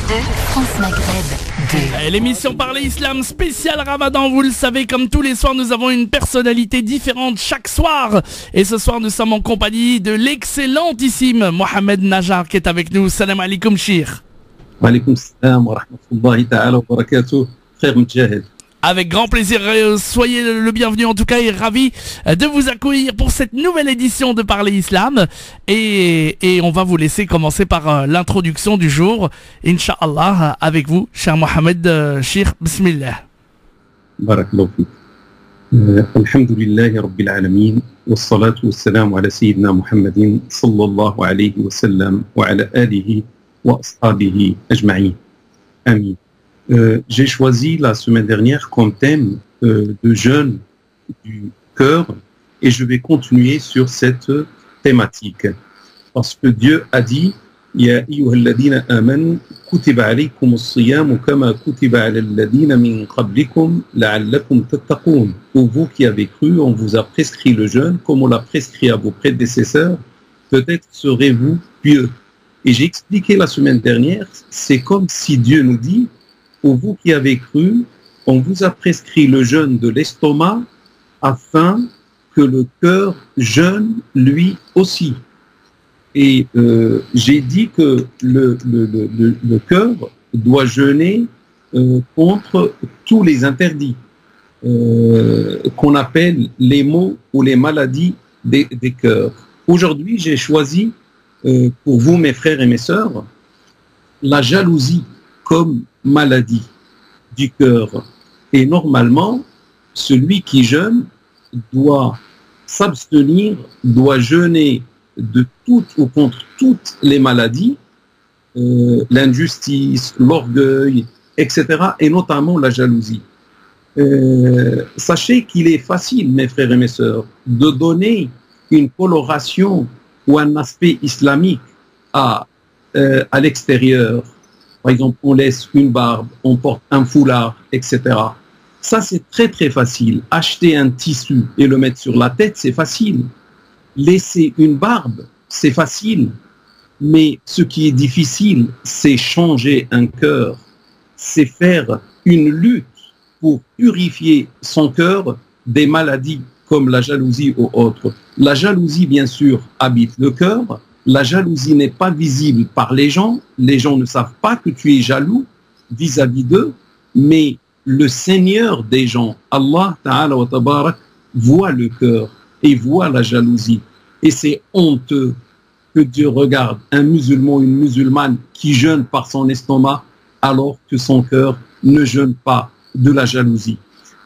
France Maghreb 2. L'émission Parler Islam spéciale Ramadan, vous le savez, comme tous les soirs, nous avons une personnalité différente chaque soir. Et ce soir, nous sommes en compagnie de l'excellentissime Mohamed Najjar qui est avec nous. Salam alaikum, Shir. Wa alaikum salam wa rahmatullahi ta'ala wa barakatuh, frère Mujahid. Avec grand plaisir, soyez le bienvenu en tout cas et ravi de vous accueillir pour cette nouvelle édition de Parler Islam. Et on va vous laisser commencer par l'introduction du jour, Inch'Allah, avec vous, cher Mohamed Shir. Bismillah. Barakallahu fik. Alhamdulillahi Rabbil Alamin. Wassalatu wassalamu ala Sayyidina Muhammadin sallallahu alayhi wa sallam wa ala alihi wa ashabihi ajma'in. Amin. J'ai choisi la semaine dernière comme thème de jeûne du cœur et je vais continuer sur cette thématique parce que Dieu a dit Ya ayyuhalladhina amanu kutiba alaykumus siyamu kama kutiba alal ladhina min qablikum la'allakum tattaqun. Pour vous qui avez cru, on vous a prescrit le jeûne comme on l'a prescrit à vos prédécesseurs, peut-être serez-vous pieux. Et j'ai expliqué la semaine dernière, c'est comme si Dieu nous dit pour vous qui avez cru, on vous a prescrit le jeûne de l'estomac afin que le cœur jeûne lui aussi. Et j'ai dit que le cœur doit jeûner contre tous les interdits qu'on appelle les maux ou les maladies des cœurs. Aujourd'hui, j'ai choisi pour vous, mes frères et mes sœurs, la jalousie comme maladie du cœur. Et normalement, celui qui jeûne doit s'abstenir, doit jeûner de toutes ou contre toutes les maladies, l'injustice, l'orgueil, etc., et notamment la jalousie. Sachez qu'il est facile, mes frères et mes sœurs, de donner une coloration ou un aspect islamique à l'extérieur. Par exemple, on laisse une barbe, on porte un foulard, etc. Ça, c'est très très facile. Acheter un tissu et le mettre sur la tête, c'est facile. Laisser une barbe, c'est facile. Mais ce qui est difficile, c'est changer un cœur. C'est faire une lutte pour purifier son cœur des maladies comme la jalousie ou autres. La jalousie, bien sûr, habite le cœur. La jalousie n'est pas visible par les gens ne savent pas que tu es jaloux vis-à-vis d'eux, mais le Seigneur des gens, Allah Ta'ala wa Tabarak, voit le cœur et voit la jalousie. Et c'est honteux que Dieu regarde un musulman, une musulmane qui jeûne par son estomac alors que son cœur ne jeûne pas de la jalousie.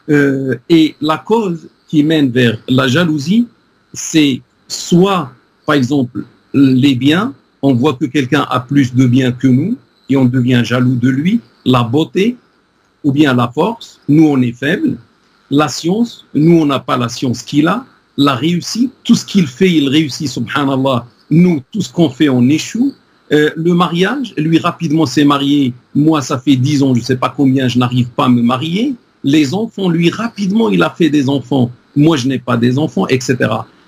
Et la cause qui mène vers la jalousie, c'est soit, par exemple, les biens, on voit que quelqu'un a plus de biens que nous et on devient jaloux de lui, la beauté ou bien la force, nous on est faible, la science, nous on n'a pas la science qu'il a, la réussite, tout ce qu'il fait, il réussit, subhanallah, nous, tout ce qu'on fait, on échoue, le mariage, lui rapidement s'est marié, moi ça fait 10 ans, je ne sais pas combien, je n'arrive pas à me marier, les enfants, lui rapidement il a fait des enfants, moi je n'ai pas des enfants, etc.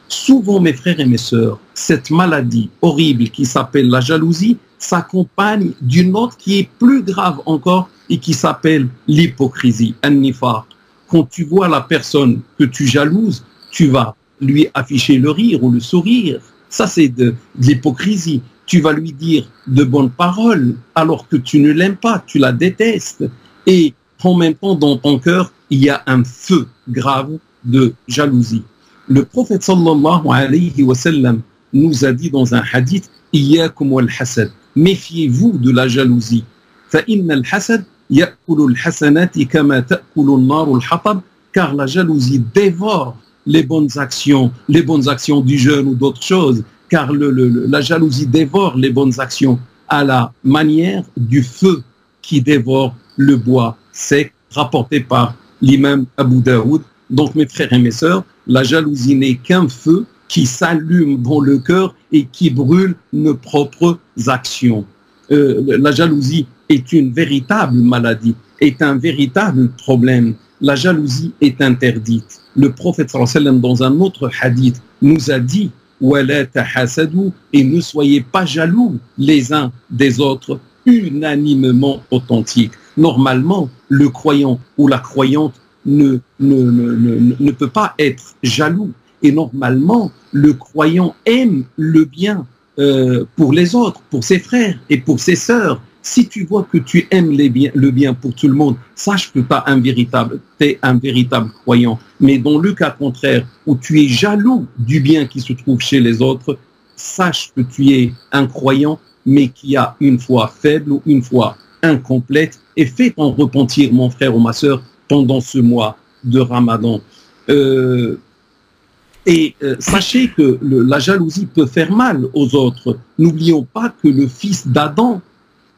Souvent, mes frères et mes sœurs, cette maladie horrible qui s'appelle la jalousie s'accompagne d'une autre qui est plus grave encore et qui s'appelle l'hypocrisie, an-nifaq. Quand tu vois la personne que tu jalouses, tu vas lui afficher le rire ou le sourire. Ça, c'est de l'hypocrisie. Tu vas lui dire de bonnes paroles alors que tu ne l'aimes pas, tu la détestes. Et en même temps, dans ton cœur, il y a un feu grave de jalousie. Le prophète sallallahu alayhi wa sallam nous a dit dans un hadith Iyyakum wal hasad, méfiez-vous de la jalousie. Fa inna al-hasad ya'kulu al-hasanati kama ta'kulu an-nar al-hatab, car la jalousie dévore les bonnes actions du jeûne ou d'autres choses, car la jalousie dévore les bonnes actions à la manière du feu qui dévore le bois sec, rapporté par l'imam Abu Daoud. Donc mes frères et mes sœurs, la jalousie n'est qu'un feu qui s'allume dans le cœur et qui brûle nos propres actions. La jalousie est une véritable maladie, est un véritable problème. La jalousie est interdite. Le prophète sallallahu alayhi wa sallam, dans un autre hadith, nous a dit « Wala tahasadu » et ne soyez pas jaloux les uns des autres. unanimement authentique. Normalement, le croyant ou la croyante ne peut pas être jaloux. Et normalement, le croyant aime le bien pour les autres, pour ses frères et pour ses sœurs. Si tu vois que tu aimes le bien pour tout le monde, sache que tu es un véritable croyant. Mais dans le cas contraire, où tu es jaloux du bien qui se trouve chez les autres, sache que tu es un croyant, mais qui a une foi faible ou une foi incomplète. Et fais ton repentir, mon frère ou ma sœur, pendant ce mois de Ramadan. Sachez que la jalousie peut faire mal aux autres. N'oublions pas que le fils d'Adam,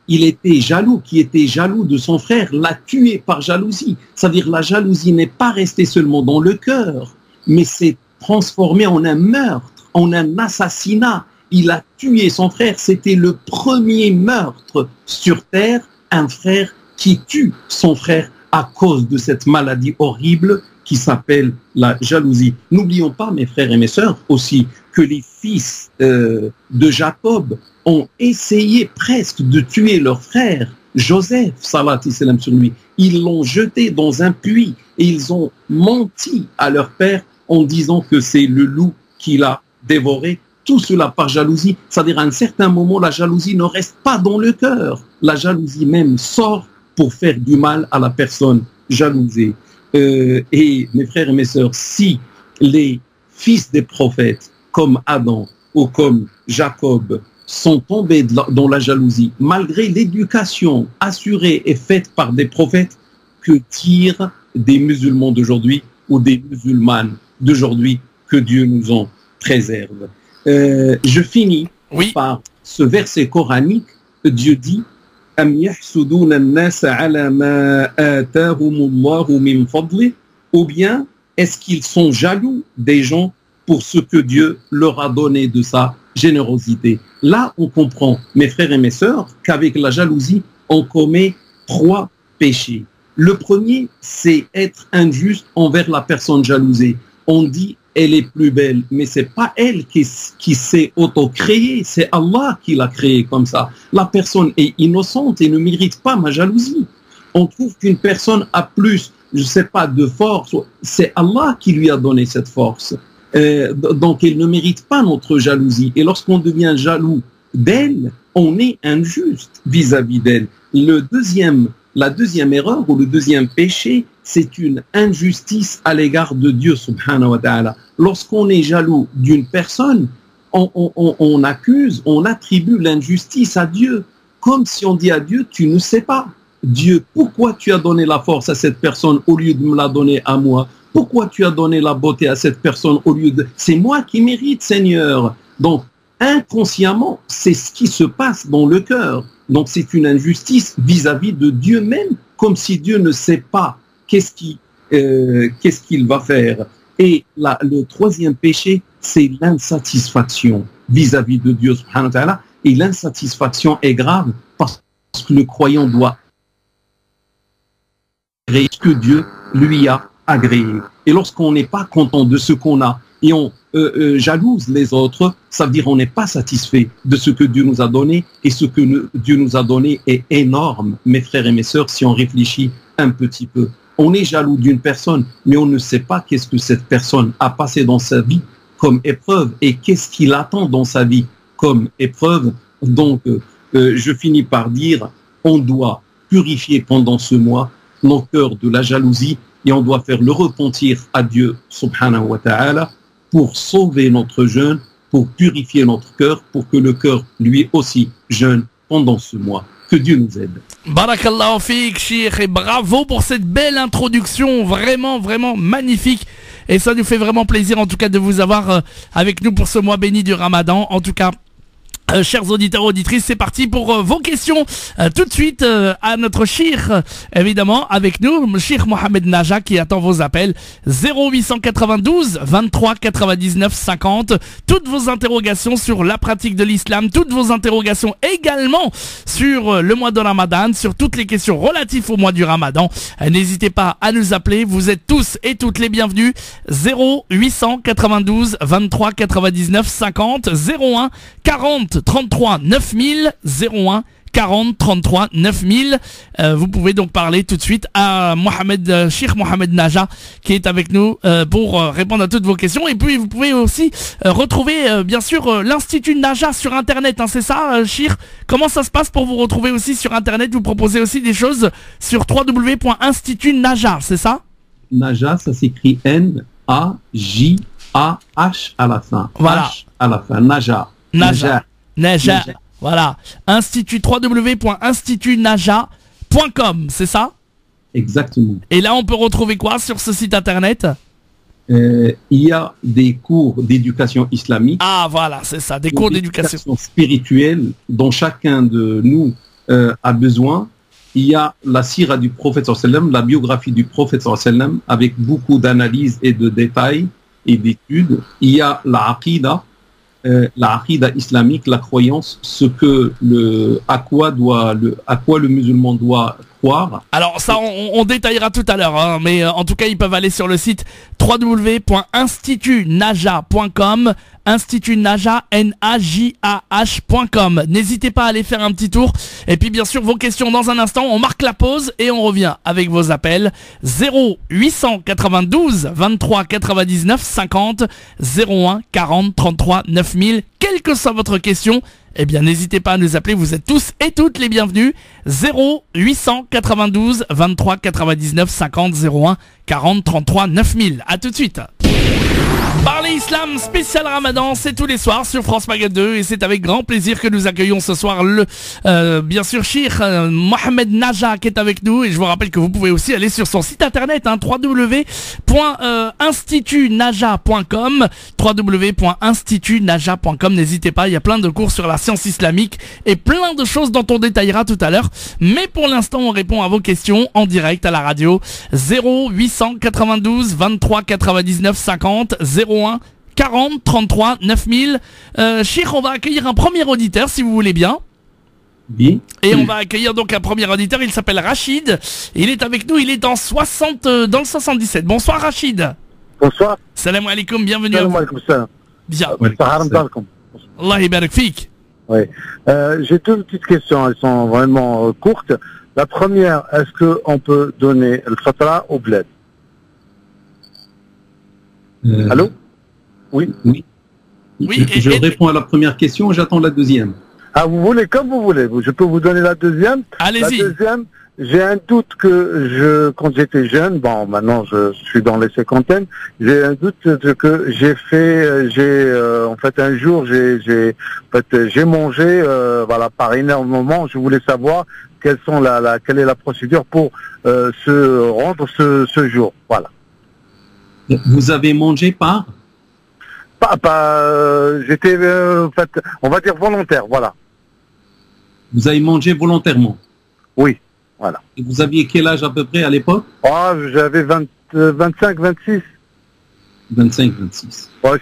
il était jaloux, qui était jaloux de son frère, l'a tué par jalousie. C'est-à-dire la jalousie n'est pas restée seulement dans le cœur, mais s'est transformée en un meurtre, en un assassinat. Il a tué son frère. C'était le premier meurtre sur terre, un frère qui tue son frère à cause de cette maladie horrible qui s'appelle la jalousie. N'oublions pas, mes frères et mes sœurs, aussi, que les fils de Jacob ont essayé presque de tuer leur frère, Joseph, salat et salam sur lui. Ils l'ont jeté dans un puits et ils ont menti à leur père en disant que c'est le loup qui l'a dévoré. Tout cela par jalousie. C'est-à-dire à un certain moment, la jalousie ne reste pas dans le cœur. La jalousie même sort pour faire du mal à la personne jalousée. Et mes frères et mes sœurs, si les fils des prophètes comme Adam ou comme Jacob sont tombés dans la jalousie, malgré l'éducation assurée et faite par des prophètes, que tirent des musulmans d'aujourd'hui ou des musulmanes d'aujourd'hui, que Dieu nous en préserve. Je finis par ce verset coranique. Dieu dit أم يحسدون الناس على ما آتاهم الله من فضله, ou bien est-ce qu'ils sont jaloux des gens pour ce que Dieu leur a donné de sa générosité. Là, on comprend, mes frères et mes sœurs, qu'avec la jalousie, on commet 3 péchés. Le premier, c'est être injuste envers la personne jalousée. On dit elle est plus belle, mais c'est pas elle qui s'est auto-créée, c'est Allah qui l'a créée comme ça. La personne est innocente et ne mérite pas ma jalousie. On trouve qu'une personne a plus, je sais pas, de force, c'est Allah qui lui a donné cette force. Donc elle ne mérite pas notre jalousie. Et lorsqu'on devient jaloux d'elle, on est injuste vis-à-vis d'elle. La deuxième erreur ou le deuxième péché, c'est une injustice à l'égard de Dieu subhanahu wa ta'ala. Lorsqu'on est jaloux d'une personne, on accuse, on attribue l'injustice à Dieu, comme si on dit à Dieu, tu ne sais pas. Dieu, pourquoi tu as donné la force à cette personne au lieu de me la donner à moi? Pourquoi tu as donné la beauté à cette personne au lieu de... C'est moi qui mérite, Seigneur. Donc, inconsciemment, c'est ce qui se passe dans le cœur. Donc, c'est une injustice vis-à-vis de Dieu même, comme si Dieu ne sait pas qu'est-ce qu'il va faire. Et le troisième péché, c'est l'insatisfaction vis-à-vis de Dieu, subhanahu wa ta'ala. Et l'insatisfaction est grave parce que le croyant doit agréer ce que Dieu lui a agréé. Et lorsqu'on n'est pas content de ce qu'on a et on jalouse les autres, ça veut dire qu'on n'est pas satisfait de ce que Dieu nous a donné, et ce que Dieu nous a donné est énorme, mes frères et mes sœurs, si on réfléchit un petit peu. On est jaloux d'une personne, mais on ne sait pas qu'est-ce que cette personne a passé dans sa vie comme épreuve et qu'est-ce qu'il attend dans sa vie comme épreuve. Donc, je finis par dire, on doit purifier pendant ce mois nos cœurs de la jalousie et on doit faire le repentir à Dieu subhanahu wa ta'ala pour sauver notre jeûne, pour purifier notre cœur, pour que le cœur lui aussi jeûne pendant ce mois. Que Dieu nous aide. Barakallahu fik, Cheikh, et bravo pour cette belle introduction, vraiment, vraiment magnifique. Et ça nous fait vraiment plaisir en tout cas de vous avoir avec nous pour ce mois béni du Ramadan. En tout cas, chers auditeurs, auditrices, c'est parti pour vos questions tout de suite à notre Cheikh, évidemment, avec nous, Cheikh Mohamed Naja qui attend vos appels 0892 23 99 50. Toutes vos interrogations sur la pratique de l'islam, toutes vos interrogations également sur le mois de Ramadan, sur toutes les questions relatives au mois du Ramadan. N'hésitez pas à nous appeler, vous êtes tous et toutes les bienvenus. 0892 23 99 50 01 40 33 9000 01 40 33 9000. Vous pouvez donc parler tout de suite à Mohamed, Cheikh Mohamed Naja, qui est avec nous pour répondre à toutes vos questions. Et puis vous pouvez aussi retrouver bien sûr l'Institut Naja sur internet, hein, c'est ça Cheikh? Comment ça se passe pour vous retrouver aussi sur internet? Vous proposez aussi des choses sur www.institutnaja, c'est ça? Naja, ça s'écrit N-A-J-A-H à la fin. Voilà. H à la fin. Naja. Naja. Voilà. Institut, www.institutnaja.com, c'est ça? Exactement. Et là, on peut retrouver quoi sur ce site internet? Il y a des cours d'éducation islamique. Ah, voilà, c'est ça, des cours d'éducation spirituelle dont chacun de nous a besoin. Il y a la sira du prophète sallam, la biographie du prophète sallam, avec beaucoup d'analyses et de détails et d'études. Il y a la aqida islamique, la croyance, à quoi le musulman doit croire. Alors ça, on détaillera tout à l'heure, hein, mais en tout cas, ils peuvent aller sur le site www.institutnaja.com, institutnaja, N-A-J-A-H.com. N'hésitez pas à aller faire un petit tour. Et puis bien sûr, vos questions dans un instant. On marque la pause et on revient avec vos appels. 0892 23 99 50 01 40 33 9000. Quelle que soit votre question, eh bien n'hésitez pas à nous appeler, vous êtes tous et toutes les bienvenus. 0892 23 99 50 01 40 33 9000. À tout de suite. Parler Islam spécial Ramadan, c'est tous les soirs sur France Maghreb 2 et c'est avec grand plaisir que nous accueillons ce soir bien sûr Cheikh Mohamed Naja qui est avec nous, et je vous rappelle que vous pouvez aussi aller sur son site internet, hein, www.institutnaja.com, www.institutnaja.com. N'hésitez pas, il y a plein de cours sur la science islamique et plein de choses dont on détaillera tout à l'heure, mais pour l'instant on répond à vos questions en direct à la radio. 0892 23 99 50 01 40 33 9000. Cheikh, on va accueillir un premier auditeur si vous voulez bien. Oui. Et on va accueillir donc un premier auditeur, il s'appelle Rachid. Il est avec nous, il est dans le 77. Bonsoir Rachid. Bonsoir. Salam alaikum, bienvenue. Salam alaikum. Bien. Allah ibarak fik. Oui. J'ai deux petites questions, elles sont vraiment courtes. La première, est-ce qu'on peut donner le fatra au bled? Allô? Oui. Oui. Je réponds à la première question, j'attends la deuxième. Ah, vous voulez, comme vous voulez. Je peux vous donner la deuxième. Allez-y. La deuxième, j'ai un doute quand j'étais jeune, bon, maintenant je suis dans les cinquantaines, j'ai un doute que en fait, un jour, j'ai mangé, voilà, par énormément. Je voulais savoir quelle est la procédure pour se rendre ce jour. Voilà. Vous avez mangé par? J'étais, en fait, on va dire volontaire, voilà. Vous avez mangé volontairement? Oui, voilà. Et vous aviez quel âge à peu près à l'époque? Oh, j'avais 25, 26. 25, 26. Ouais,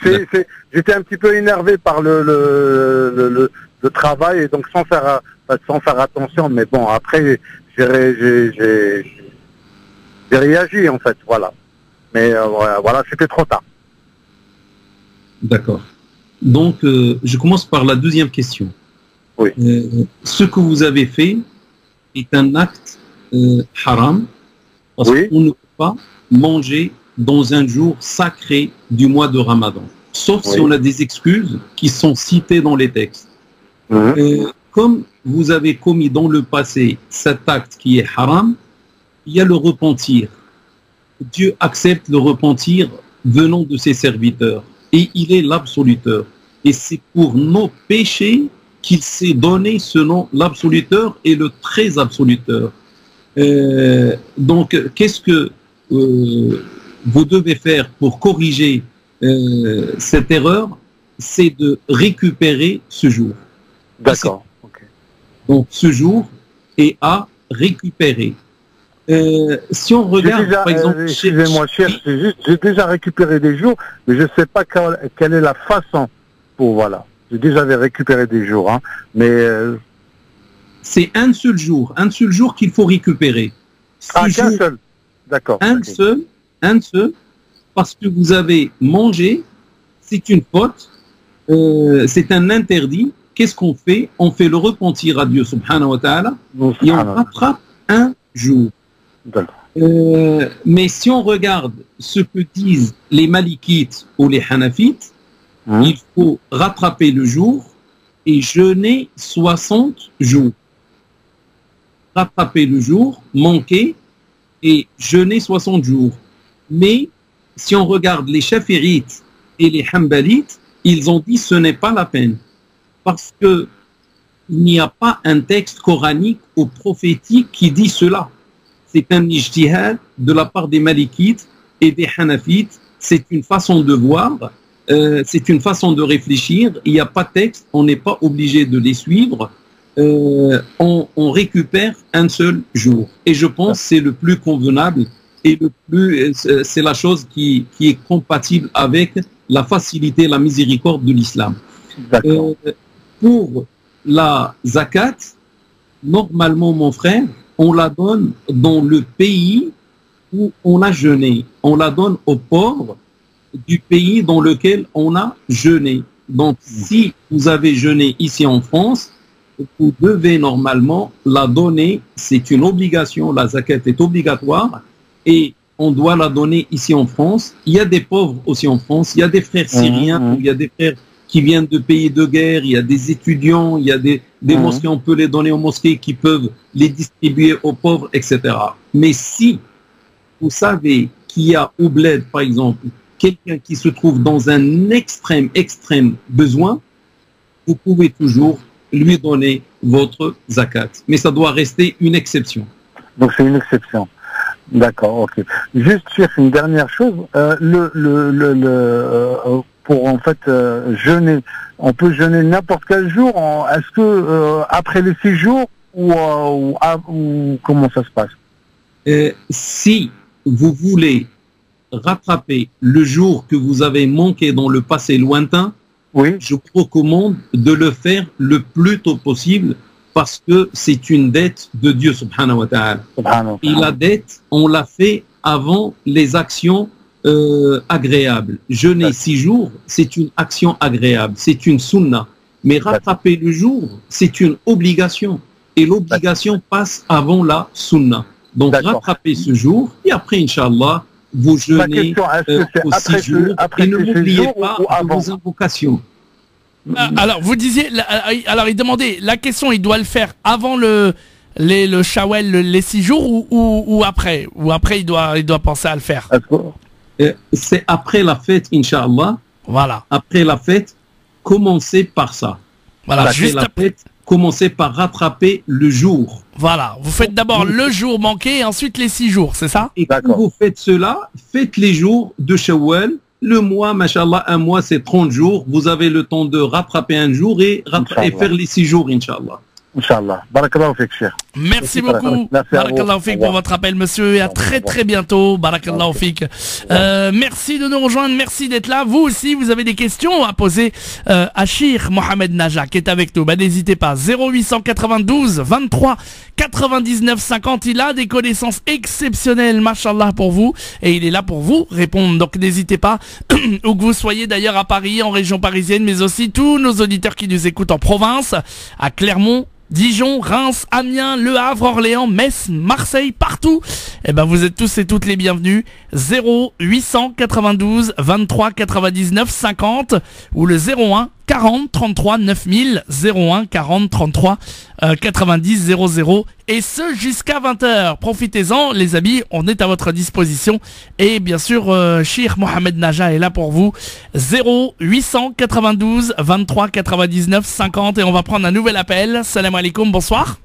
j'étais un petit peu énervé par le travail, et donc sans faire attention, mais bon, après, j'ai réagi, en fait, voilà. Mais voilà, c'était trop tard. D'accord. Donc, je commence par la deuxième question. Oui. Ce que vous avez fait est un acte haram, parce oui. qu'on ne peut pas manger dans un jour sacré du mois de Ramadan, sauf si on a des excuses qui sont citées dans les textes. Comme vous avez commis dans le passé cet acte qui est haram, il y a le repentir. Dieu accepte le repentir venant de ses serviteurs. Et il est l'absoluteur. Et c'est pour nos péchés qu'il s'est donné ce nom, l'absoluteur et le très absoluteur. Donc, qu'est-ce que vous devez faire pour corriger cette erreur? C'est de récupérer ce jour. D'accord. Okay. Donc, ce jour est à récupérer. Si on regarde, par exemple... Excusez-moi, cher, j'ai déjà récupéré des jours, mais je ne sais pas quelle est la façon pour... Voilà. J'ai déjà récupéré des jours, hein, mais... C'est un seul jour qu'il faut récupérer. Qu'un seul. D'accord. Un seul, parce que vous avez mangé, c'est une faute, c'est un interdit. Qu'est-ce qu'on fait? On fait le repentir à Dieu subhanahu wa ta'ala et on rattrape un jour. Mais si on regarde ce que disent les Malikites ou les Hanafites, il faut rattraper le jour et jeûner 60 jours. Rattraper le jour, manquer et jeûner 60 jours. Mais si on regarde les Shafi'ites et les Hanbalites, ils ont dit ce n'est pas la peine. Parce que il n'y a pas un texte coranique ou prophétique qui dit cela. C'est un ijtihad de la part des Malikites et des Hanafites. C'est une façon de voir, c'est une façon de réfléchir. Il n'y a pas de texte, on n'est pas obligé de les suivre. On récupère un seul jour. Et je pense que c'est le plus convenable et c'est la chose qui est compatible avec la facilité, la miséricorde de l'islam. Pour la zakat, normalement, mon frère, on la donne dans le pays où on a jeûné. On la donne aux pauvres du pays dans lequel on a jeûné. Donc, si vous avez jeûné ici en France, vous devez normalement la donner. C'est une obligation. La zakat est obligatoire et on doit la donner ici en France. Il y a des pauvres aussi en France. Il y a des frères syriens, il y a des frères qui viennent de pays de guerre, il y a des étudiants, il y a des mosquées, on peut les donner aux mosquées qui peuvent les distribuer aux pauvres, etc. Mais si vous savez qu'il y a au bled, par exemple, quelqu'un qui se trouve dans un extrême besoin, vous pouvez toujours lui donner votre zakat. Mais ça doit rester une exception. Donc c'est une exception. D'accord, ok. Juste sur une dernière chose, pour en fait jeûner, on peut jeûner n'importe quel jour. Est-ce que après les 6 jours ou comment ça se passe? Si vous voulez rattraper le jour que vous avez manqué dans le passé lointain, oui, je vous recommande de le faire le plus tôt possible parce que c'est une dette de Dieu subhanahu wa ta'ala. Et la dette, on l'a fait avant les actions agréables. Jeûner 6 jours, c'est une action agréable, c'est une sunna. Mais rattraper le jour, c'est une obligation. Et l'obligation passe avant la sunna. Donc rattrapez ce jour et après, Inch'Allah, vous jeûnez aux 6 jours et ne m'oubliez pas de vos invocations. Alors, vous disiez, alors il demandait, la question, il doit le faire avant le Shawwal, les 6 jours ou après? Ou après, il doit penser à le faire? C'est après la fête, Inch'Allah. Voilà. Après la fête, commencez par ça. Voilà, après juste la fête, commencez par rattraper le jour. Voilà, vous faites d'abord le jour manqué et ensuite les 6 jours, c'est ça? Et quand vous faites cela, faites les jours de Shawwal. Le mois, mashallah, un mois c'est 30 jours. Vous avez le temps de rattraper un jour et faire les 6 jours, Inch'Allah. Inch'Allah. Barakallahu fik, Cheikh. Merci beaucoup. Barakallahu fik pour votre appel, monsieur, et à très bientôt. Barakallahu fik. Merci de nous rejoindre, merci d'être là. Vous aussi, vous avez des questions à poser à Cheikh Mohamed Najah qui est avec nous. N'hésitez pas. 0892 23 99 50. Il a des connaissances exceptionnelles, mashallah, pour vous, et il est là pour vous répondre. Donc n'hésitez pas, où que vous soyez d'ailleurs, à Paris, en région parisienne, mais aussi tous nos auditeurs qui nous écoutent en province, à Clermont, Dijon, Reims, Amiens, Le Havre, Orléans, Metz, Marseille, partout. Eh ben, vous êtes tous et toutes les bienvenus. 0892 23 99 50 ou le 01 40 33 9000, 01 40 33 90 00, et ce jusqu'à 20h. Profitez-en les amis, on est à votre disposition, et bien sûr Cheikh Mohamed Najah est là pour vous. 0892 23 99 50, et on va prendre un nouvel appel. Salam alaikum, bonsoir.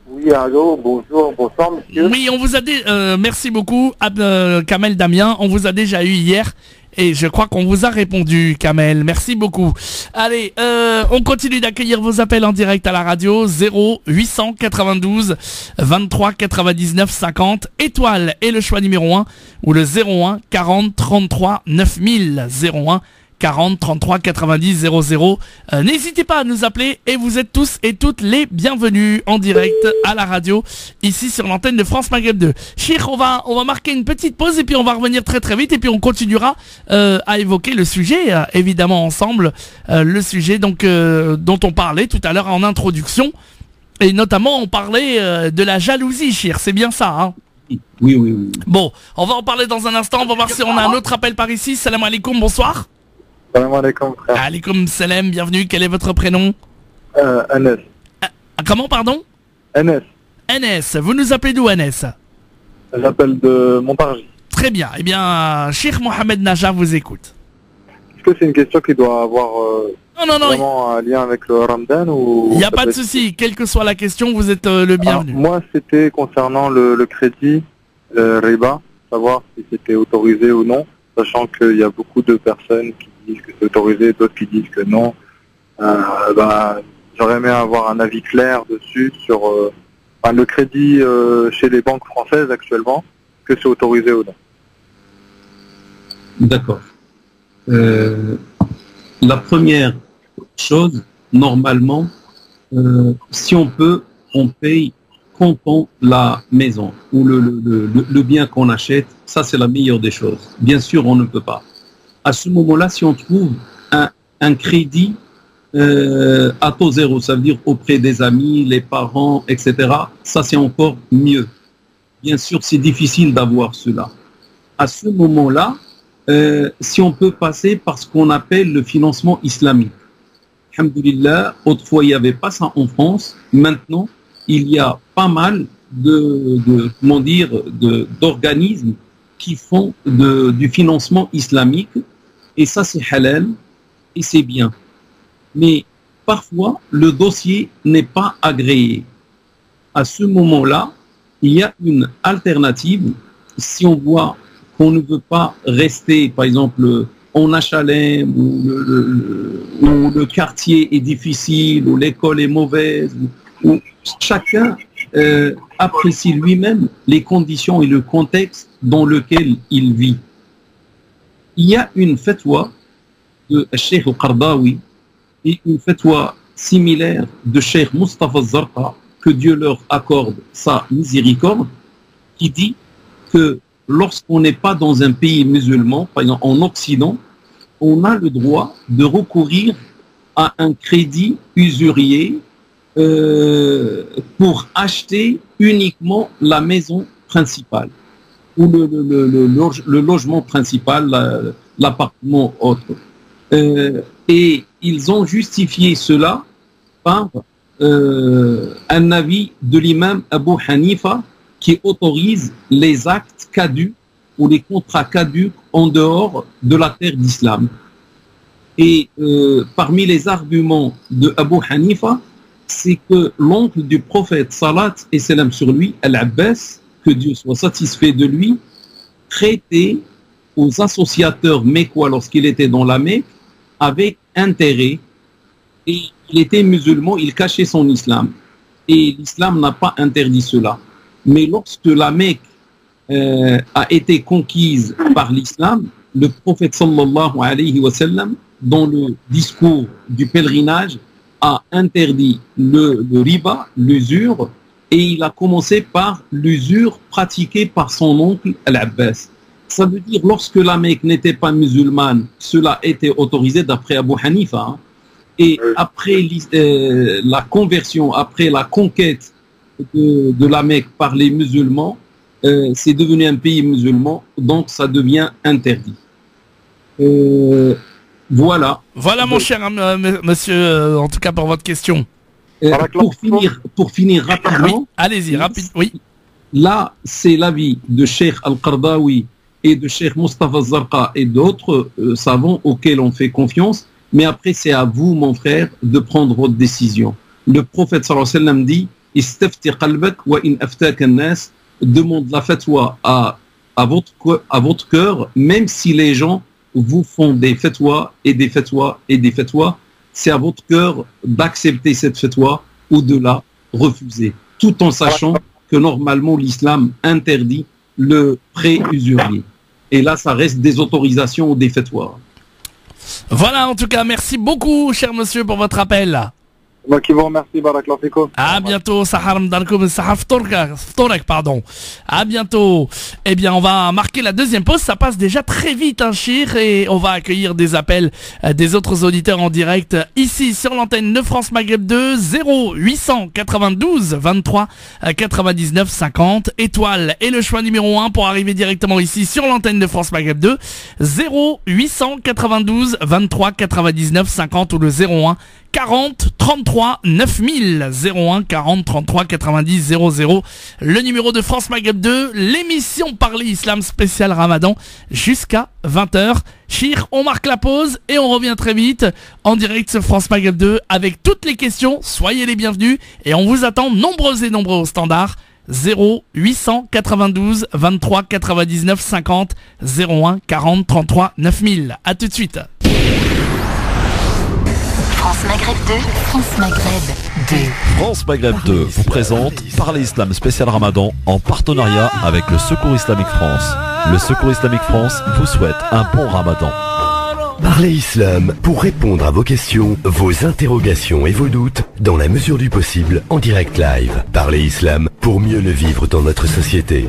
Oui, allô, bonsoir monsieur. Oui, on vous a dit, merci beaucoup Kamel Damien, on vous a déjà eu hier. Et je crois qu'on vous a répondu, Kamel. Merci beaucoup. Allez, on continue d'accueillir vos appels en direct à la radio. 0892 23 99 50. Étoile est le choix numéro 1. Ou le 01 40 33 9000. 01 40 33 90 00. N'hésitez pas à nous appeler et vous êtes tous et toutes les bienvenus en direct à la radio ici sur l'antenne de France Maghreb 2. Cheikh, on va marquer une petite pause et puis on va revenir très très vite et puis on continuera à évoquer le sujet évidemment ensemble, le sujet donc dont on parlait tout à l'heure en introduction et notamment on parlait de la jalousie, Cheikh, c'est bien ça hein? Oui. Bon, on va en parler dans un instant, on va voir si on a un autre appel par ici. Salam alaikum, bonsoir. Salam alaikum, frère. Alaikum salam, bienvenue, quel est votre prénom? Anes. Comment, pardon? Anes. Anes, vous nous appelez d'où, Anes? J'appelle de Montargis. Très bien, eh bien, Cheikh Mohamed Najjar vous écoute. Est-ce que c'est une question qui doit avoir Non, vraiment un lien avec le Ramadan ou... il n'y a pas de souci, quelle que soit la question, vous êtes le bienvenu. Alors, moi, c'était concernant le crédit, riba, savoir si c'était autorisé ou non, sachant qu'il y a beaucoup de personnes qui disent que c'est autorisé, d'autres qui disent que non. J'aurais aimé avoir un avis clair dessus sur le crédit chez les banques françaises actuellement, que c'est autorisé ou non. D'accord. La première chose, normalement, si on peut, on paye comptant la maison ou le bien qu'on achète. Ça, c'est la meilleure des choses. Bien sûr, on ne peut pas. À ce moment-là, si on trouve un crédit à taux zéro, ça veut dire auprès des amis, les parents, etc., ça, c'est encore mieux. Bien sûr, c'est difficile d'avoir cela. À ce moment-là, si on peut passer par ce qu'on appelle le financement islamique. Alhamdulillah, autrefois il n'y avait pas ça en France. Maintenant, il y a pas mal d'organismes qui font du financement islamique. Et ça, c'est halal et c'est bien. Mais parfois, le dossier n'est pas agréé. À ce moment-là, il y a une alternative. Si on voit qu'on ne veut pas rester, par exemple, en HLM, où le quartier est difficile, où l'école est mauvaise, où chacun apprécie lui-même les conditions et le contexte dans lequel il vit. Il y a une fatwa de Cheikh Al-Qardawi et une fatwa similaire de Cheikh Mustafa Zarqa, que Dieu leur accorde sa miséricorde, qui dit que lorsqu'on n'est pas dans un pays musulman, par exemple en Occident, on a le droit de recourir à un crédit usurier pour acheter uniquement la maison principale ou le logement principal, l'appartement autre. Et ils ont justifié cela par un avis de l'imam Abu Hanifa qui autorise les actes caducs ou les contrats caducs en dehors de la terre d'islam. Et parmi les arguments de Abu Hanifa, c'est que l'oncle du prophète, salat et salam sur lui, Al-Abbas, que Dieu soit satisfait de lui, traitait aux associateurs mécois lorsqu'il était dans la Mecque avec intérêt. Et il était musulman, il cachait son islam. Et l'islam n'a pas interdit cela. Mais lorsque la Mecque a été conquise par l'islam, le prophète sallallahu alayhi wa sallam, dans le discours du pèlerinage, a interdit le riba, l'usure, et il a commencé par l'usure pratiquée par son oncle Al-Abbas. Ça veut dire, lorsque la Mecque n'était pas musulmane, cela était autorisé d'après Abu Hanifa. Hein. Et après la conversion, après la conquête de la Mecque par les musulmans, c'est devenu un pays musulman, donc ça devient interdit. Voilà. Voilà mon cher monsieur, en tout cas pour votre question. Pour finir rapidement. Oui, allez-y, rapide. Oui. Là, c'est l'avis de Cheikh Al-Qardawi et de Cheikh Mustafa Zarqa et d'autres savants auxquels on fait confiance. Mais après, c'est à vous, mon frère, de prendre votre décision. Le prophète sallallahu alayhi wa sallam dit « Istafti qalbak wa in aftaka an-nas » demande la fatwa à votre cœur, même si les gens vous font des fatwas et des fatwas et des fatwas, c'est à votre cœur d'accepter cette fatwa ou de la refuser, tout en sachant que normalement l'islam interdit le prêt usurier. Et là, ça reste des autorisations ou des fatwas. Voilà, en tout cas, merci beaucoup, cher monsieur, pour votre appel. Moi qui vous remercie, Barakallahu fikoum. À bientôt, Sahar Mdarkoum, Sahar Ftorek, pardon. À bientôt. Eh bien, on va marquer la deuxième pause. Ça passe déjà très vite, hein, Chir, et on va accueillir des appels des autres auditeurs en direct ici sur l'antenne de France Maghreb 2, 0892 23 99 50, étoile et le choix numéro 1 pour arriver directement ici sur l'antenne de France Maghreb 2, 0892 23 99 50 ou le 01 40 33 9000, 01 40 33 90 00, le numéro de France Maghreb 2, l'émission Parler Islam spécial Ramadan jusqu'à 20h. Chir, on marque la pause et on revient très vite en direct sur France Maghreb 2 avec toutes les questions. Soyez les bienvenus et on vous attend nombreux et nombreux au standard 0892 23 99 50, 01 40 33 9000. À tout de suite. France Maghreb 2, France Maghreb 2. France Maghreb 2 vous présente Parler Islam spécial Ramadan en partenariat avec le Secours Islamique France. Le Secours Islamique France vous souhaite un bon Ramadan. Parlez Islam pour répondre à vos questions, vos interrogations et vos doutes dans la mesure du possible en direct live. Parlez Islam pour mieux le vivre dans notre société.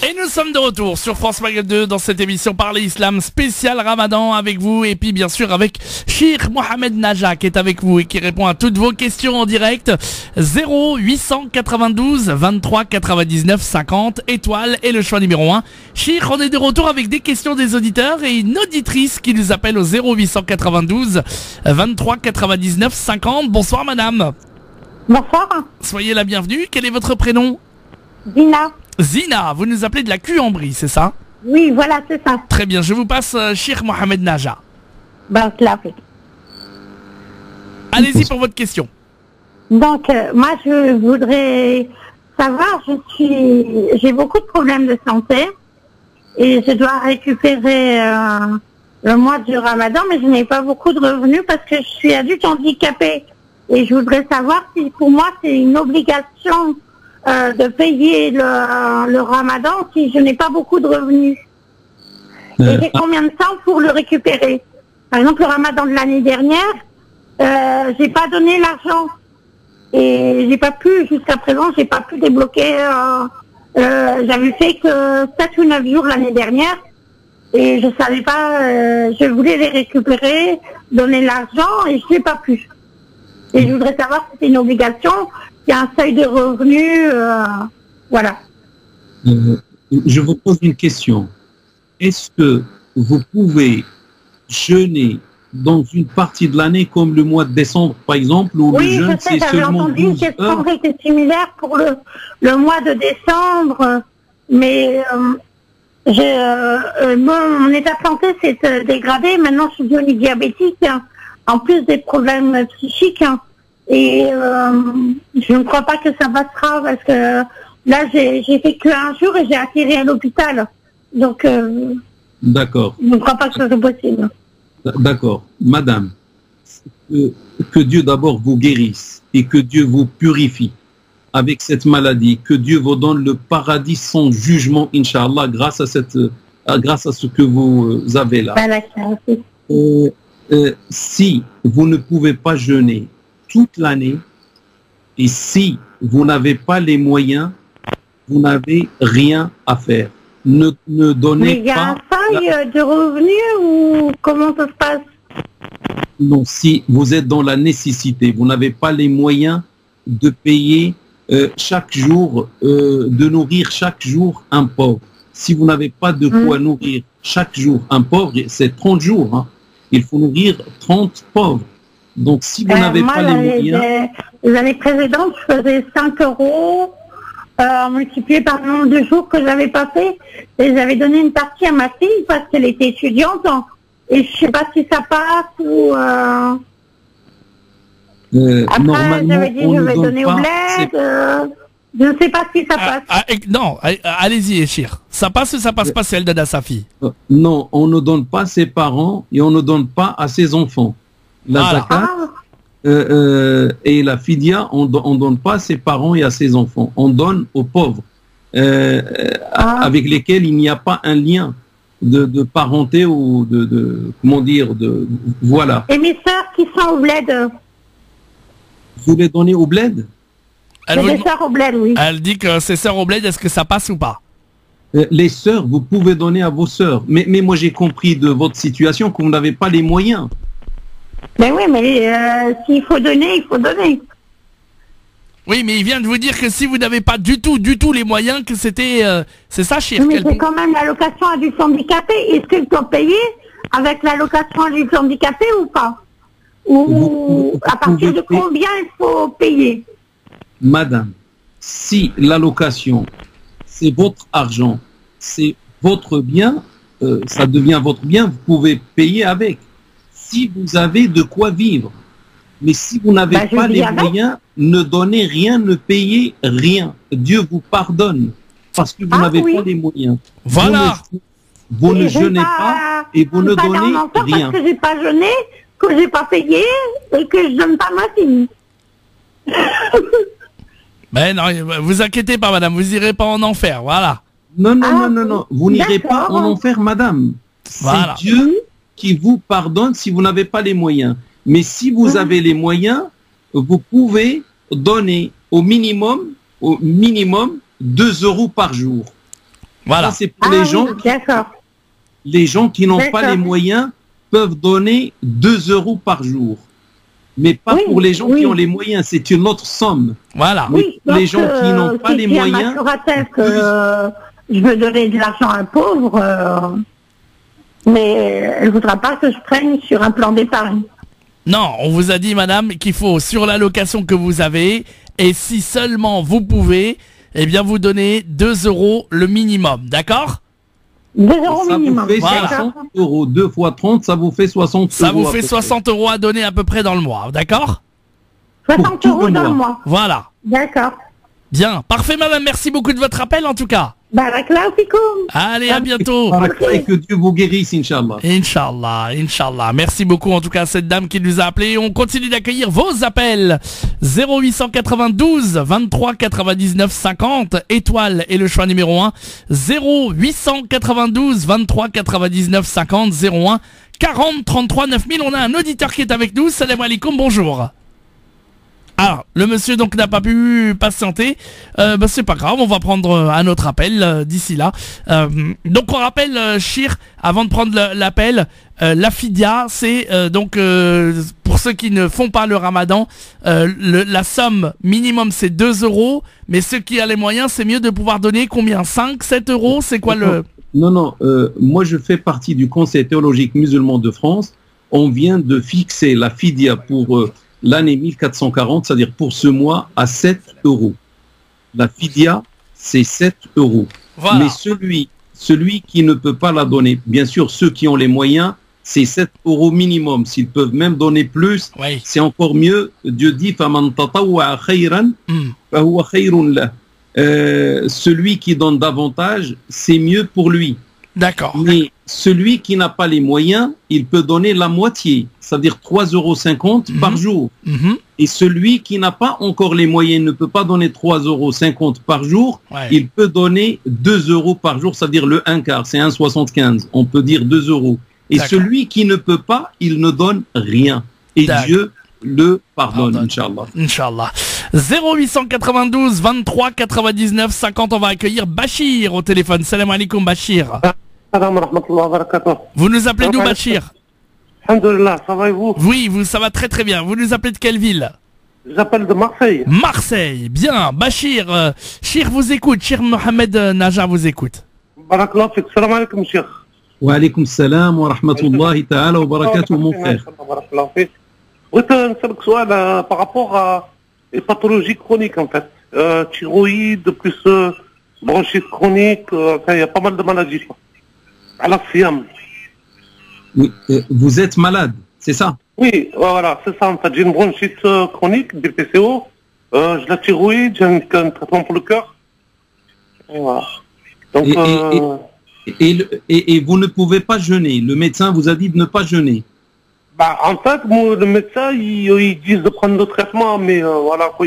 Et nous sommes de retour sur France Maghreb 2 dans cette émission Parler Islam spécial Ramadan avec vous et puis bien sûr avec Cheikh Mohamed Naja qui est avec vous et qui répond à toutes vos questions en direct. 0892 23 99 50, étoile et le choix numéro 1. Cheikh, on est de retour avec des questions des auditeurs et une auditrice qui nous appelle au 0892 23 99 50. Bonsoir madame. Bonsoir. Soyez la bienvenue. Quel est votre prénom? Zina. Zina, vous nous appelez de la Cuambrie, c'est ça? Oui, voilà, c'est ça. Très bien, je vous passe Cheikh Mohamed Naja. Allez-y pour votre question. Donc, moi, je voudrais savoir, j'ai beaucoup de problèmes de santé et je dois récupérer le mois du Ramadan, mais je n'ai pas beaucoup de revenus parce que je suis adulte handicapé. Et je voudrais savoir si pour moi c'est une obligation de payer le Ramadan si je n'ai pas beaucoup de revenus. Et j'ai combien de temps pour le récupérer? Par exemple, le Ramadan de l'année dernière, j'ai pas donné l'argent. Et j'ai pas pu, jusqu'à présent, j'ai pas pu débloquer. J'avais fait que 7 ou 9 jours l'année dernière. Et je savais pas, je voulais les récupérer, donner l'argent, et je n'ai pas pu. Et je voudrais savoir si c'est une obligation, s'il y a un seuil de revenus, voilà. Je vous pose une question. Est-ce que vous pouvez jeûner dans une partie de l'année comme le mois de décembre, par exemple, où oui, le jeûne c'est j'avais seulement entendu une 12 question heures? qui était similaire pour le mois de décembre, mais mon état de santé s'est dégradé. Maintenant, je suis devenue diabétique, hein, en plus des problèmes psychiques. Hein, et je ne crois pas que ça passera parce que là, j'ai fait qu'un jour et j'ai atterri à l'hôpital. Donc, D'accord. je ne crois pas que ce soit possible. D'accord. Madame, que Dieu d'abord vous guérisse et que Dieu vous purifie avec cette maladie, que Dieu vous donne le paradis sans jugement, Inch'Allah, grâce à ce que vous avez là. Si vous ne pouvez pas jeûner toute l'année et si vous n'avez pas les moyens, vous n'avez rien à faire. Ne donnez mais il y a pas... un seuil de revenus ou comment ça se passe? Non, si vous êtes dans la nécessité, vous n'avez pas les moyens de payer chaque jour, de nourrir chaque jour un pauvre. Si vous n'avez pas de quoi nourrir chaque jour un pauvre, c'est 30 jours, hein, il faut nourrir 30 pauvres. Donc si vous n'avez pas les moyens... Les années précédentes, je faisais 5 euros multiplié par le nombre de jours que j'avais pas fait. Et j'avais donné une partie à ma fille parce qu'elle était étudiante. Et je sais pas si ça passe ou... Après, j'avais dit je vais donner au bled. Je ne sais pas si ça passe. Non, allez-y, Echir. Ça passe ou ça passe pas, celle d'Ada Safi? Non, on ne donne pas à ses parents et on ne donne pas à ses enfants. La zakat et la fidia, on ne donne pas à ses parents et à ses enfants. On donne aux pauvres avec lesquels il n'y a pas un lien. de parenté ou comment dire, voilà. Et mes sœurs qui sont au bled. Vous les donnez au bled? Elle, J'ai des sœurs au bled, oui. elle dit que ses sœurs au bled, est-ce que ça passe ou pas? Les sœurs, vous pouvez donner à vos sœurs. Mais moi, j'ai compris de votre situation que vous n'avez pas les moyens. Ben oui, mais s'il faut donner, il faut donner. Oui, mais il vient de vous dire que si vous n'avez pas du tout les moyens, que c'était... c'est ça, Chir? Mais c'est quand même l'allocation adulte handicapé. Est-ce qu'il faut payer avec l'allocation adulte handicapé ou pas? Ou à partir de combien il faut payer? Madame, si l'allocation, c'est votre argent, c'est votre bien, ça devient votre bien, vous pouvez payer avec. Si vous avez de quoi vivre. Mais si vous n'avez pas les moyens, ne donnez rien, ne payez rien. Dieu vous pardonne parce que vous n'avez pas les moyens. Voilà. Vous ne jeûnez pas et vous ne donnez rien. Parce que j'ai pas jeûné, que j'ai pas payé et que je donne pas ma fille. Ben non, vous inquiétez pas, madame, vous irez pas en enfer, voilà. Non. Vous n'irez pas en enfer, madame. Voilà. C'est Dieu qui vous pardonne si vous n'avez pas les moyens. Mais si vous avez les moyens, vous pouvez donner au minimum 2 € par jour. Voilà. Ça, c'est pour les gens qui n'ont pas les moyens peuvent donner 2 € par jour. Mais pas pour les gens qui ont les moyens, c'est une autre somme. Voilà. Oui, les gens qui n'ont pas les moyens. Je veux donner de l'argent à un pauvre, mais elle ne voudra pas que je prenne sur un plan d'épargne. Non, on vous a dit, madame, qu'il faut sur l'allocation que vous avez, et si seulement vous pouvez, eh bien vous donnez 2 € le minimum, d'accord? 2 € minimum. Ça vous fait 60 €. 2 fois 30, ça vous fait 60 €. Ça vous fait 60 € à donner à peu près dans le mois, d'accord? 60 € dans le mois. Voilà. D'accord. Bien, parfait, madame, merci beaucoup de votre appel en tout cas. Barakallahu fikoum. Allez, à bientôt. Et que Dieu vous guérisse, Inch'Allah. Inch'Allah. Merci beaucoup en tout cas à cette dame qui nous a appelé. On continue d'accueillir vos appels. 0892 23 99 50, étoile est le choix numéro 1. 0892 23 99 50, 01 40 33 9000. On a un auditeur qui est avec nous. Salam alaikum, bonjour. Alors, le monsieur donc n'a pas pu patienter, c'est pas grave, on va prendre un autre appel d'ici là. Donc on rappelle, Chir, avant de prendre l'appel, la Fidia, c'est donc pour ceux qui ne font pas le ramadan, la somme minimum c'est 2 €, mais ceux qui ont les moyens, c'est mieux de pouvoir donner combien? 5, 7 €, c'est quoi le... Non, moi je fais partie du Conseil théologique musulman de France. On vient de fixer la Fidia pour... l'année 1440, c'est-à-dire pour ce mois, à 7 €. La fidia, c'est 7 €. Voilà. Mais celui qui ne peut pas la donner, bien sûr, ceux qui ont les moyens, c'est 7 € minimum. S'ils peuvent même donner plus, c'est encore mieux. Dieu dit, فَمَنْ تَطَوَّعَ خَيْرًا فَهُوَ خَيْرٌ لَهُ. Celui qui donne davantage, c'est mieux pour lui. D'accord. Mais celui qui n'a pas les moyens, il peut donner la moitié, c'est-à-dire 3,50 € par jour. Et celui qui n'a pas encore les moyens, ne peut pas donner 3,50 € par jour, il peut donner 2 € par jour, c'est-à-dire le 1/4, c'est 1,75. On peut dire 2 €. Et celui qui ne peut pas, il ne donne rien. Et Dieu le pardonne, Inch'Allah. Inch'Allah. 0892 23 99 50, on va accueillir Bachir au téléphone. Salam alaikum Bachir. Vous nous appelez d'où, Bachir? Alhamdulillah, ça va et vous? Oui, ça va très très bien. Vous nous appelez de quelle ville? J'appelle de Marseille. Marseille, bien. Bachir, Chir vous écoute. Chir Mohamed Naja vous écoute. Barakallahu fik. Salam alaikum, Chir. Wa alaikum salam wa rahmatullahi ta'ala wa barakatuh, mon frère. Barakallahu fik. Oui, par rapport à les pathologies chroniques, en fait. Thyroïde, plus bronchite chronique, il y a pas mal de maladies. À la fiam. Oui, vous êtes malade, c'est ça? Oui, voilà, c'est ça. En fait, j'ai une bronchite chronique, BPCO. J'ai la thyroïde, j'ai un traitement pour le cœur. Et voilà. Donc, et vous ne pouvez pas jeûner. Le médecin vous a dit de ne pas jeûner. Bah, en fait, le médecin, ils disent de prendre le traitement, mais voilà, quoi.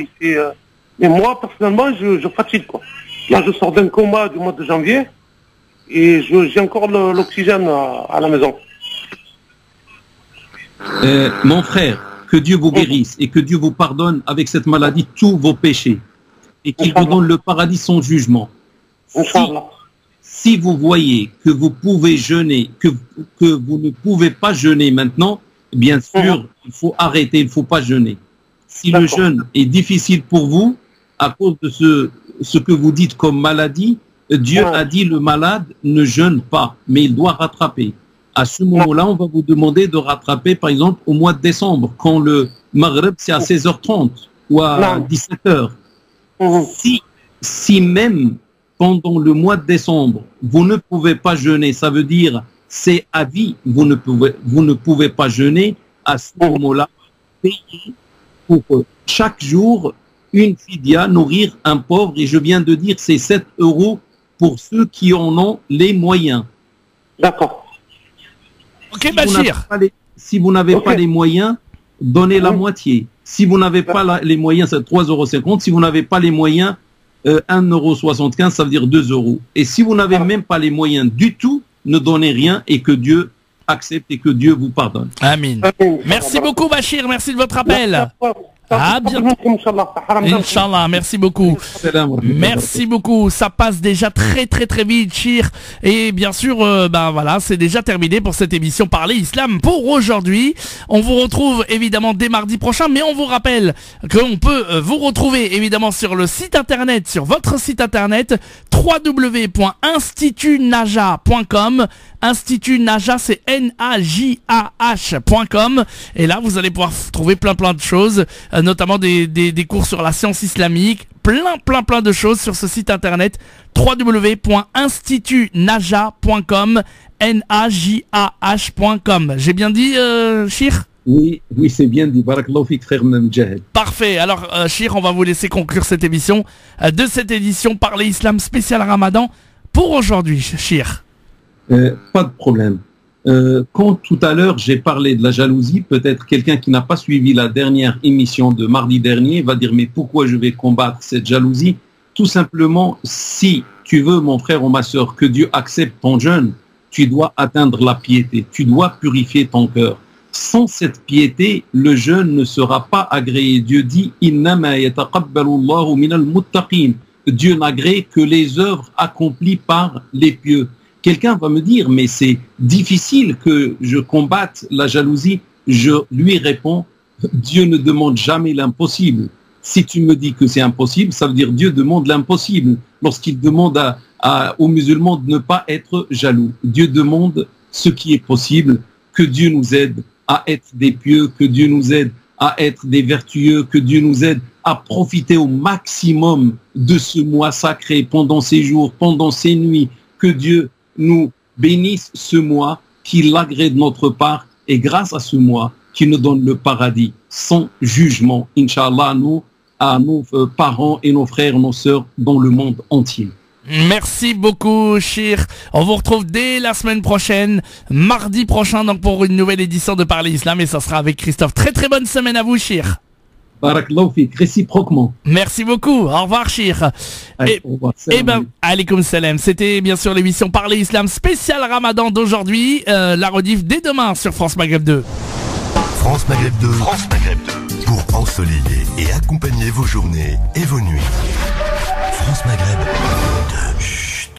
Mais moi, personnellement, je fatigue, quoi. Là, je sors d'un coma du mois de janvier. et j'ai encore l'oxygène à la maison. Mon frère, que Dieu vous guérisse et que Dieu vous pardonne avec cette maladie tous vos péchés et qu'il vous donne le paradis sans jugement. Si vous voyez que vous pouvez jeûner, que vous ne pouvez pas jeûner maintenant, bien sûr, il faut arrêter, il ne faut pas jeûner. Si le jeûne est difficile pour vous, à cause de ce que vous dites comme maladie, Dieu a dit le malade ne jeûne pas, mais il doit rattraper. À ce moment-là, on va vous demander de rattraper, par exemple, au mois de décembre, quand le Maghreb, c'est à 16h30 ou à 17h. Si même pendant le mois de décembre, vous ne pouvez pas jeûner, ça veut dire c'est à vie, vous ne pouvez pas jeûner, à ce moment-là, payez pour chaque jour une fidia, nourrir un pauvre, et je viens de dire c'est 7 € pour ceux qui en ont les moyens. D'accord. Ok, Bachir. Si vous n'avez pas les moyens, donnez la moitié. Si vous n'avez pas les moyens, c'est 3,50 €. Si vous n'avez pas les moyens, 1,75 €, ça veut dire 2 €. Et si vous n'avez même pas les moyens du tout, ne donnez rien et que Dieu accepte et que Dieu vous pardonne. Amin. Merci beaucoup, Bachir. Merci de votre appel. À bientôt. Inch'Allah, merci beaucoup. Merci beaucoup. Ça passe déjà très très très vite, Chir. Et bien sûr, voilà, c'est déjà terminé pour cette émission Parler Islam pour aujourd'hui. On vous retrouve évidemment dès mardi prochain, mais on vous rappelle qu'on peut vous retrouver évidemment sur le site internet, sur votre site internet www.institutnaja.com. Institut Naja, c'est NAJAH.com. Et là, vous allez pouvoir trouver plein de choses, notamment des cours sur la science islamique, plein de choses sur ce site internet www.institutnaja.com, NAJAH.com. J'ai bien dit, Chir? Oui, c'est bien dit. Barakallahu fik, frère Mjahid. Parfait. Alors, Chir, on va vous laisser conclure cette émission de cette édition Parler Islam spécial Ramadan pour aujourd'hui, Chir. Pas de problème. Quand tout à l'heure j'ai parlé de la jalousie, peut-être quelqu'un qui n'a pas suivi la dernière émission de mardi dernier va dire mais pourquoi je vais combattre cette jalousie? Tout simplement, si tu veux, mon frère ou ma soeur, que Dieu accepte ton jeûne, tu dois atteindre la piété, tu dois purifier ton cœur. Sans cette piété, le jeûne ne sera pas agréé. Dieu dit innama yataqabbalu Allahu minal muttaqin. Dieu n'agrée que les œuvres accomplies par les pieux. Quelqu'un va me dire, mais c'est difficile que je combatte la jalousie. Je lui réponds, Dieu ne demande jamais l'impossible. Si tu me dis que c'est impossible, ça veut dire Dieu demande l'impossible. Lorsqu'il demande aux musulmans de ne pas être jaloux. Dieu demande ce qui est possible, que Dieu nous aide à être des pieux, que Dieu nous aide à être des vertueux, que Dieu nous aide à profiter au maximum de ce mois sacré pendant ces jours, pendant ces nuits, que Dieu nous bénisse ce mois, qu'il l'agrée de notre part, et grâce à ce mois, qu'il nous donne le paradis sans jugement, Inch'Allah, nous, à nos parents et nos frères, nos sœurs dans le monde entier. Merci beaucoup, Chir. On vous retrouve dès la semaine prochaine, mardi prochain, donc pour une nouvelle édition de Parler Islam, et ça sera avec Christophe. Très très bonne semaine à vous, Chir. Barakallahu fik, réciproquement. Merci beaucoup. Au revoir, Chir. Et alaykoum salam. C'était bien sûr l'émission Parler Islam spécial Ramadan d'aujourd'hui. La rediff dès demain sur France Maghreb 2. France Maghreb 2. France Maghreb 2. Pour ensoleiller et accompagner vos journées et vos nuits. France Maghreb 2.